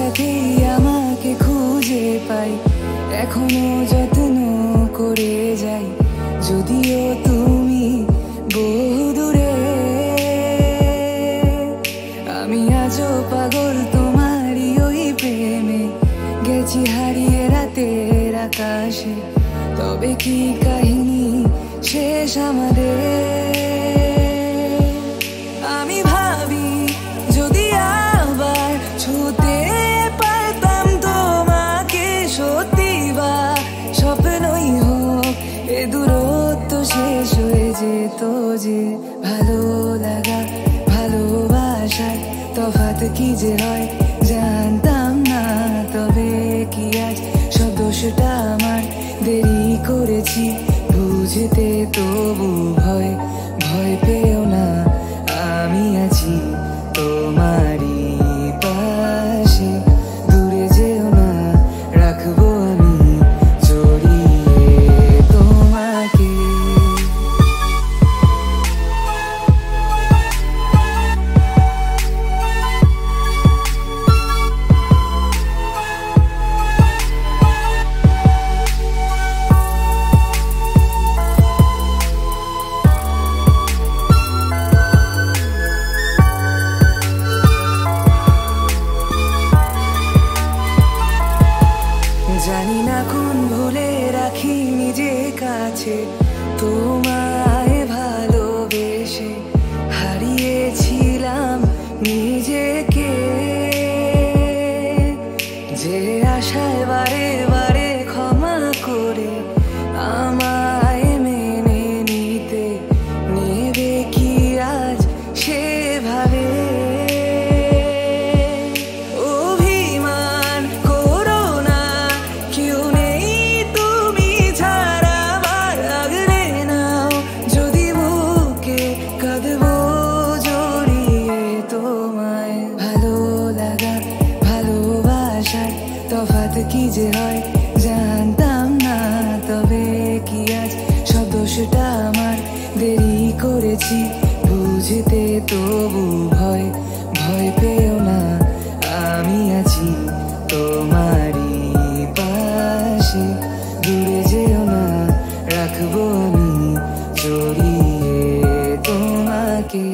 সাথেই আমাকে খুঁজে পাই, এখনো যত্ন করে যাই, যদিও তুমি বহু দূরে। আমি আজও পাগল তোমারই ওই প্রেমে, গেছি হারিয়ে রাতের আকাশে। তবে কি কাহিনী শেষ আমাদের? আমি ভাবি যদি আবার ছুতে পারতাম তোমাকে, সত্যি বা স্বপ্নই হোক এ দূরত্ব শেষ হয়ে যেত যে। ভালো লাগা ভালোবাসার তফাৎ কি যে হয় জানতাম না, তবে কি আজ সব দোষটা আমার? দেরি করেছি বুঝতে, তবু ভয় ভয় পেও না, আমি আছি তোমারই পাশে। দূরে যেও না, রাখবো আমি জড়িয়ে তোমাকে। জানি না কোন ভুলে রাখি নিজে কাছে, তোমায় ভালোবেসে হারিয়েছিলাম নিজেকে। যে আশায় বারে বারে ক্ষমা করে আমায় মেনে নিতে, নেবে কি আজ সেভাবে? তফাৎ কি যে হয় জানতাম না, তবে কি আজ সব দোষটা আমার? দেরি করেছি বুঝতে, তবু ভয় ভয় পেও না, আমি আছি তোমারই পাশে। দূরে যেও না, রাখবো আমি জড়িয়ে তোমাকে।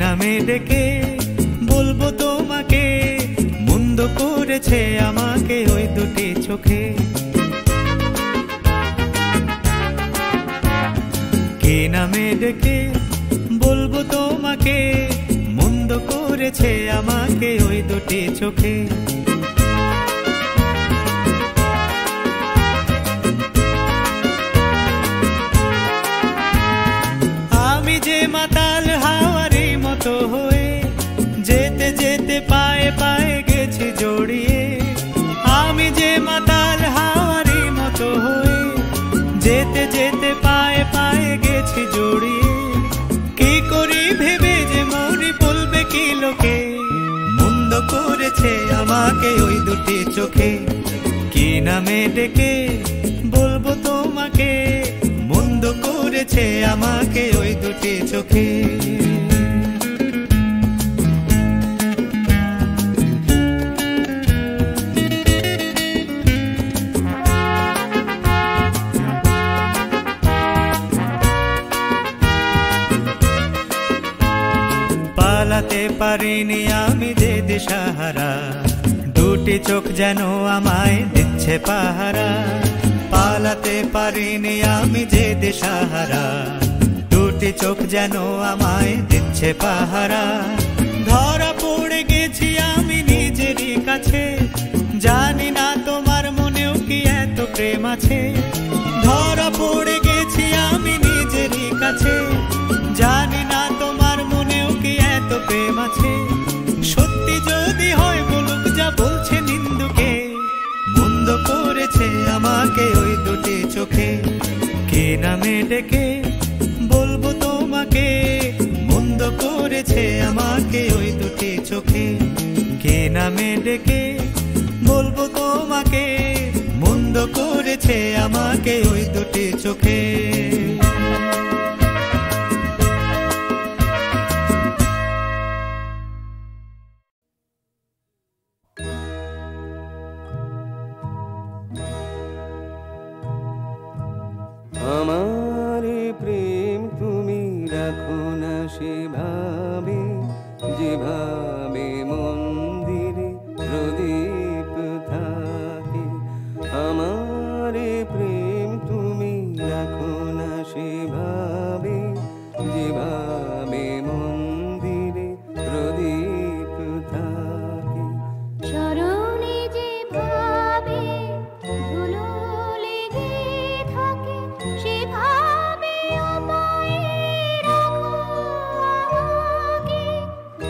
নামে ডেকে বলবো তোমাকে, মন্দ করেছে আমাকে ওই দুটি চোখে। কে নামে ডেকে বলবো তোমাকে, মন্দ করেছে আমাকে ওই দুটি চোখে। আমি যে মাতাল হাওয়ারি মতো হয়ে যেতে যেতে পায়ে পায়ে গেছি জড়িয়ে। আমি যে মাতাল হাওয়ারি মতো হয়ে যেতে যেতে পায়ে পায়ে গেছি জড়িয়ে। কি করি ভেবে যে মরি, বলবে কি লোকে, মন্দ করেছে আমাকে ওই দুটি চোখে। কি নামে ডেকে বলবো তোমাকে, মন্দ করেছে আমাকে ওই দুটি চোখে। পালাতে পারিনি আমি যে দিশাহারা, দুটি চোখ যেন আমায় দিচ্ছে পাহারা। পালাতে পারিনি আমি যে দিশাহারা, দুটি চোখ যেন আমায় দিচ্ছে পাহারা। ধরা পড়ে গেছি আমি নিজেরই কাছে, জানি না তোমার মনেও কি এত প্রেম আছে। ধরা পড়ে গেছি আমি নিজেরই কাছে, জানি না তোমার মনেও কি এত প্রেম আছে। সত্যি যদি হয় বলুক যা বলছে নিন্দুকে, মন্দ করেছে আমাকে ওই দুটি চোখে। নামে ডেকে বলবো তোমাকে, মন্দ করেছে আমাকে ওই দুটি চোখে। কে নামে ডেকে বলবো তোমাকে, মন্দ করেছে আমাকে ওই দুটি চোখে। আমার প্রেম তুমি রাখো না সেভাবে, যেভাবে মন্দিরে প্রদীপ থাকে। আমার প্রেম তুমি রাখো না সেভাবে, যেভাবে মন্দিরে প্রদীপ থাকে। চরণে যেভাবে ধুলো লেগে থাকে, সেভাবে আমায় রাখো আমাকে,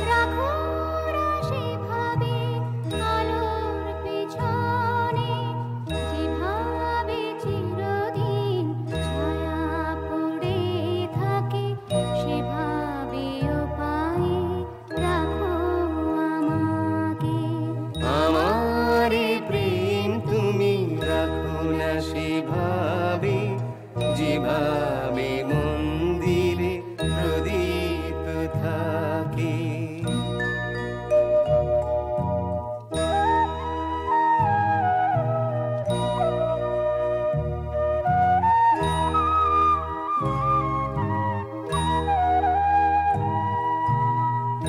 রাখো না সেভাবে আলোর পেছনে, যেভাবে চিরদিন ছায়া পড়ে থাকে, সেভাবে পায়ে রাখো আমাকে। আমার প্রেম তুমি রাখো না সেভাবে, যেভাবে মন্দিরে প্রদীপ থাকে।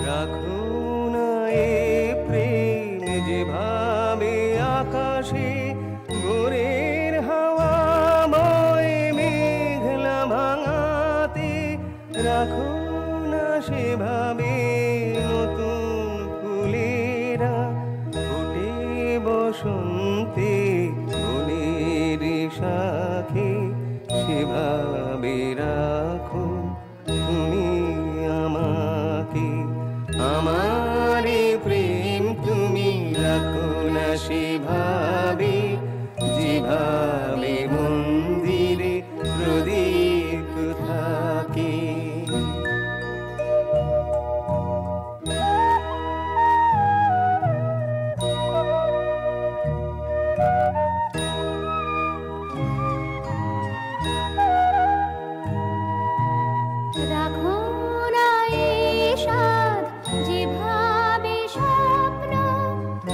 রাখো না এ প্রেম যেভাবে আকাশে ভোরের হাওয়াময় মেঘলা ভাঙাতে। রাখো না সেভাবে নতুন ফুলেরা ফোটে বসন্তে ফুলের শাখে, সেভাবে রাখো তুমি আমাকে। আমার প্রেম তুমি রাখো না সেভাবে, যেভাবে মন্দিরে প্রদীপ থাকে। রাখো না এই সাধ, যেভাবে স্বপ্ন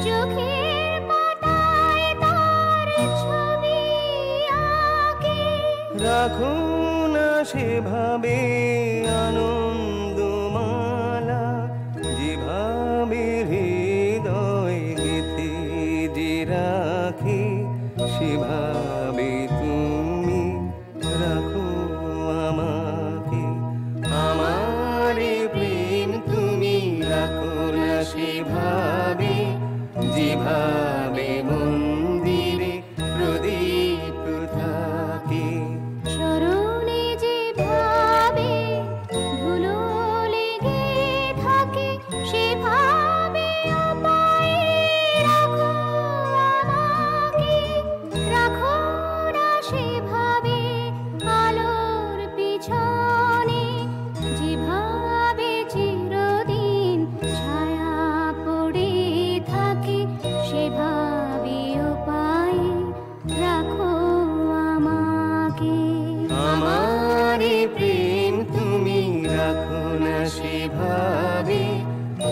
চোখের পাতায় তার ছবি আঁকে। রাখো না সেভাবে আনন্দমালা, যেভাবে হৃদয় গেথে যে রাখে, সেভাবে তুমি রাখো আমাকে। আমার প্রেম তুমি রাখো না সেভাবে, যেভাবে মন্দিরে প্রদীপ থাকে। চরণে যেভাবে ধুলো লেগে থাকে, সেভাবে পায়ে রাখো আমাকে, রাখো না সেভাবে আলোর পিছনে, যেভাবে চিরদিন ছায়া পড়ে থাকে, সেভাবে পায়ে রাখো আমাকে। আমার প্রেম তুমি রাখো না সেভাবে,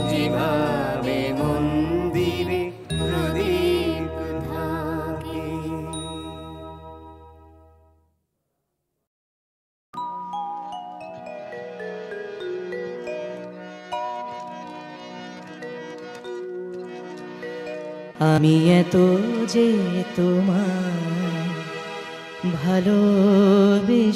যেভাবে মন্দিরে প্রদীপ থাকে। আমি এত যে তোমায় ভালোবেসেছি,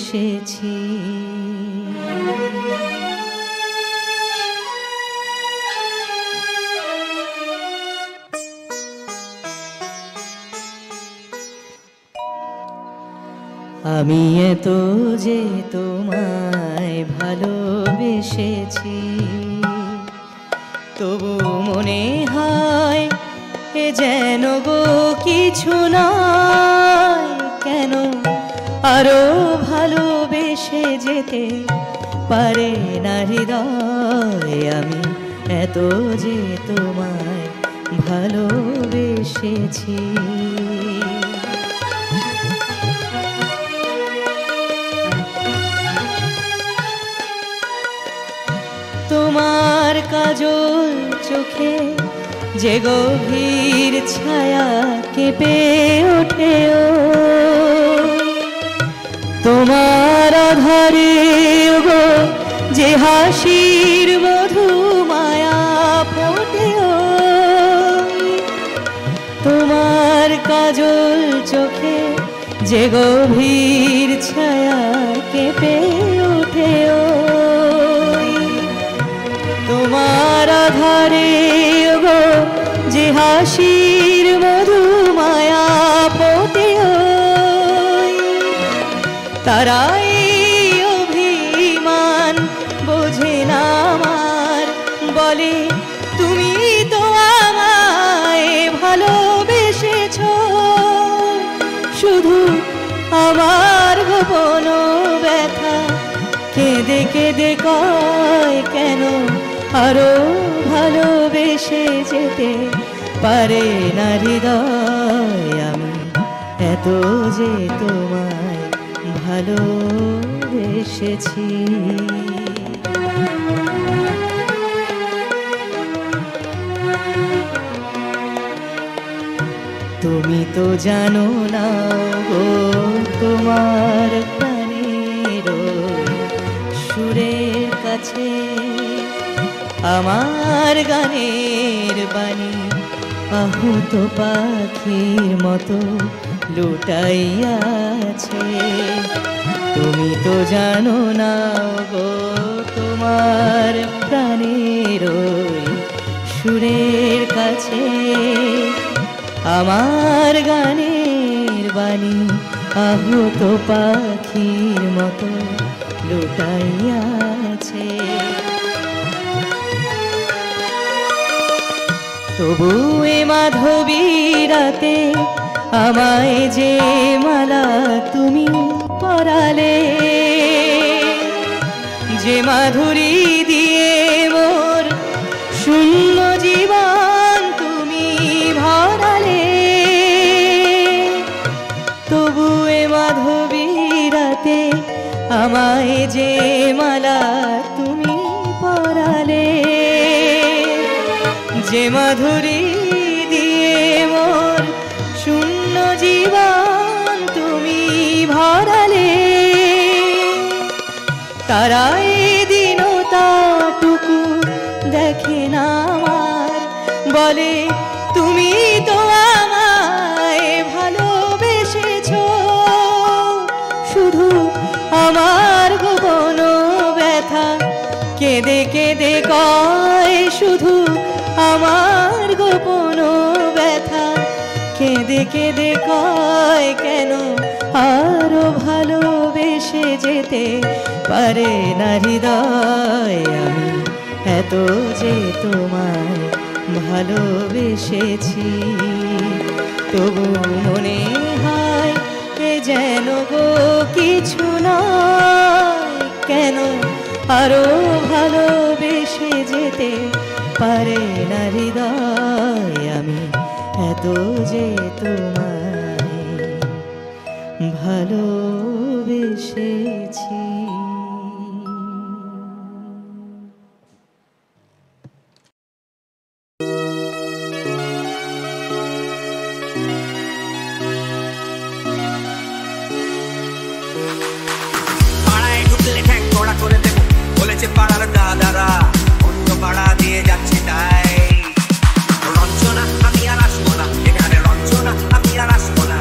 আমি এত যে তোমায় ভালোবেসেছি, তবু মনে হয় এ যেন গো কিছু নয়। কেন আরো ভালোবেসে যেতে পারে না হৃদয়। আমি এত যে তোমায় ভালোবেসেছি। তোমার কাজল চোখে যে গভীর ছায়া কেঁপে ওঠে, তোমার আধারে গো যে হাসির মধু মায়া ফোটে, তোমার কাজল চোখে যে গভীর ছায়া কেঁপে ওঠে, তোমার আধারে গো যে হাসির মধু মায়া ফোটে, তারাই অভিমান বোঝে না আমার, বলে তুমি তো আমায় ভালোবেসেছো। শুধু আমার গোপন ব্যথা কেঁদে কেঁদে কয় কেন আরো ভালোবেসে যেতে পারে না হৃদয়। আমি এত যে তোমায় ভালোবেসেছি। তুমি তো জানো না গো তোমার প্রাণের সুরের কাছে আমার গানের বাণী আহত পাখির মতো লুটাইয়াছে। তুমি তো জানো না গো তোমার প্রাণের সুরের কাছে আমার গানের বাণী আহত পাখির মতো লুটাইয়াছে। তবু এ মাধবী রাতে আমায় যে মালা তুমি পরালে, যে মাধুরী দিয়ে মোর শূন্য জীবন তুমি ভরালে, তবু এ মাধবী রাতে আমায় যে মালা তুমি পরালে, যে মাধুরী দিয়ে মোর শূন্য জীবন তুমি ভরালে, তারাই দিনটাটুকু দেখে না আমার, বলে তুমি তো আমায় ভালোবেসেছো। শুধু আমার গোপন ব্যথা কেঁদে কেঁদে কয়, শুধু আমার গোপন ব্যথা কেঁদে কেঁদে কয় কেন আরো ভালোবেসে যেতে পারে না হৃদয়। আমি এত যে তোমায় ভালোবেসেছি, তবু মনে হয় এ যেন গো কিছু নয়, কেন আরো ভালোবেসে যেতে পারে না হৃদয়। আমি এত যে তোমায় ভালোবেসেছি। পাড়ায় ঢুকলে ঠ্যাং কড়া করে দেবো বলেছে পাড়ার দাদারা, অন্য পাড়া দিয়ে যাচ্ছে তাই রঞ্জনা আমি আর আসবো না, এখানে রঞ্জনা আমি আর আসবো না।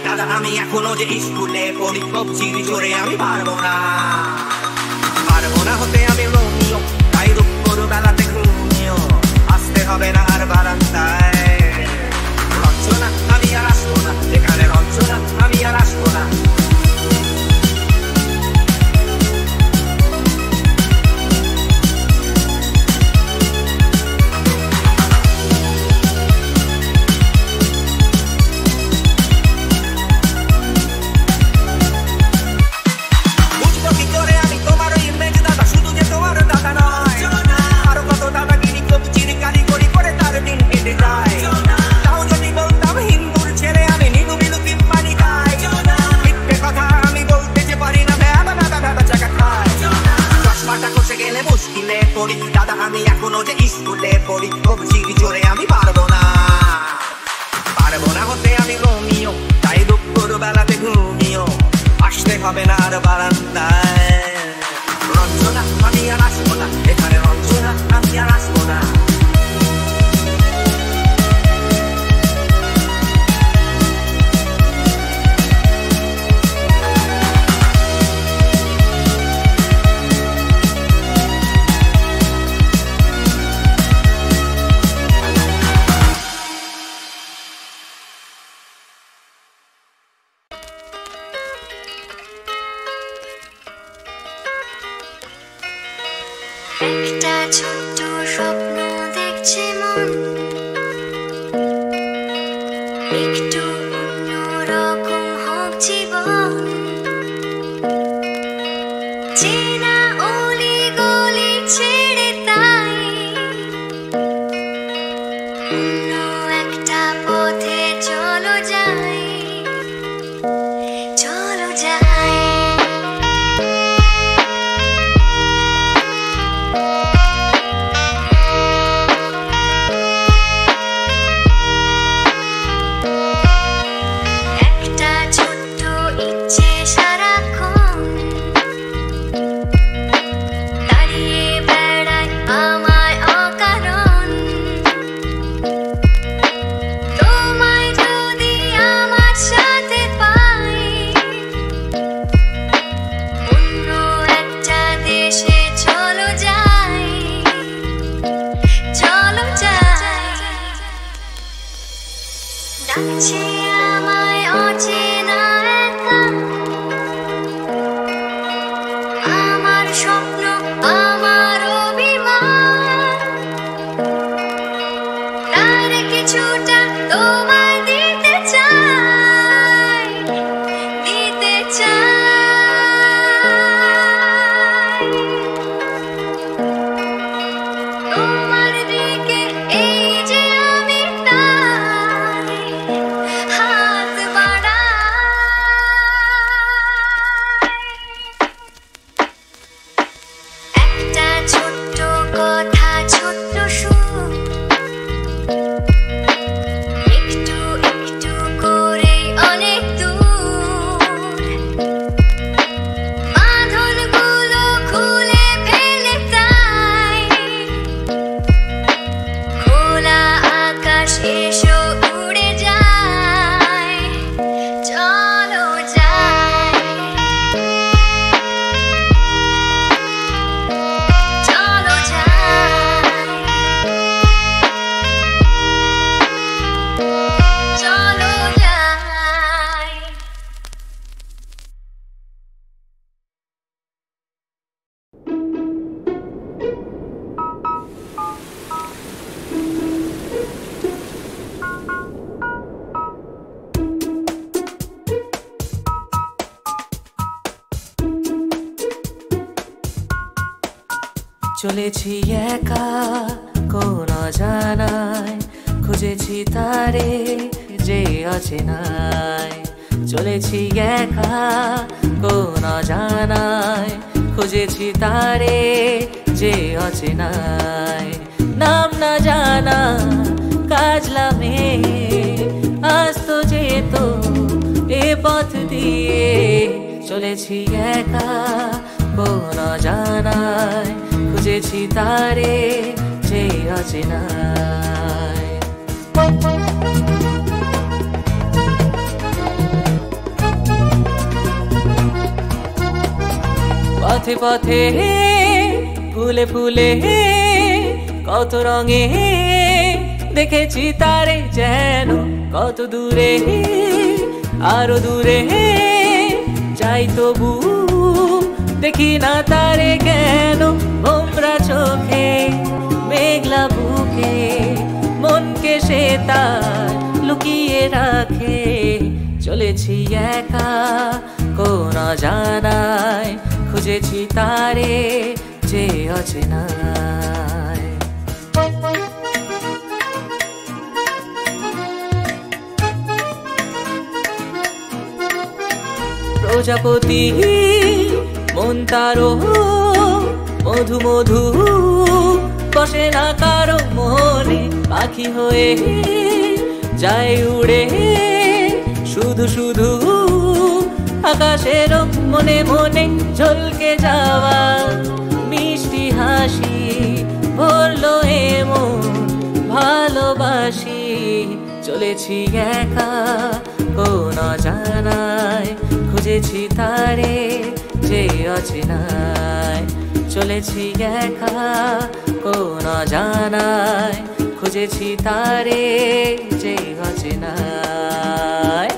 দাদা আমি এখনো যে স্কুলে পড়ি কবজির জোরে আমি পারবো না হতে আমি রোমিও তাই দুপুর বেলাতে ঘুমিও আসতে হবে না আর বারান্দায় রঞ্জনা আমি আর আসবো না যেখানে রঞ্জনা আমি আর আসবো না দাদা আমি এখনো যে স্কুলে পড়ি কবজির জোরে আমি পারবো না হতে আমি রোমিও তাই দুপুর বেলাতে ঘুমিও আসতে হবে না আর বারান্দায় রঞ্জনা আমি আর আসবো না এখানে রঞ্জনা আমি আর আসবো না একটা ছোট্ট স্বপ্ন দেখছে মন একটু অন্যরকম হোক জীবন চেনা অলি গলি ছেড়ে তাই অন্য একটা পথে চলো যাই চলেছি একা কোন অজানায়, খুঁজেছি তারে যে অচেনায়। চলেছি একা কোন অজানায়, খুঁজেছি তারে যে অচেনায়। নাম না জানা কাজলামে আসতো যেত এ পথ দিয়ে। চলেছি একা কোন অজানায়, খুঁজেছি তারে যে অচেনায়। পথে পথে ফুলে ফুলে কত রঙে দেখেছি তারে যেন কত দূরে আরো দূরে যাই তবু দেখি না তারে কেন ভোমরা চোখে মেঘলা বুকে মনকে সে তার লুকিয়ে রাখে চলেছি একা কোন জানায় খুঁজেছি তারে যে অচেনায় প্রজাপতি মন তারো মধু মধু বসে না কারো মনে পাখি হয়ে যায় উড়ে শুধু শুধু আকাশের মনে মনে ঝলকে যাওয়া মিষ্টি হাসি বললো এমন ভালোবাসি চলেছি একা কোন জানায় খুঁজেছি তারে যে অচেনায় চলেছি একা কোন জানায় খুঁজেছি তারে যে অচেনায়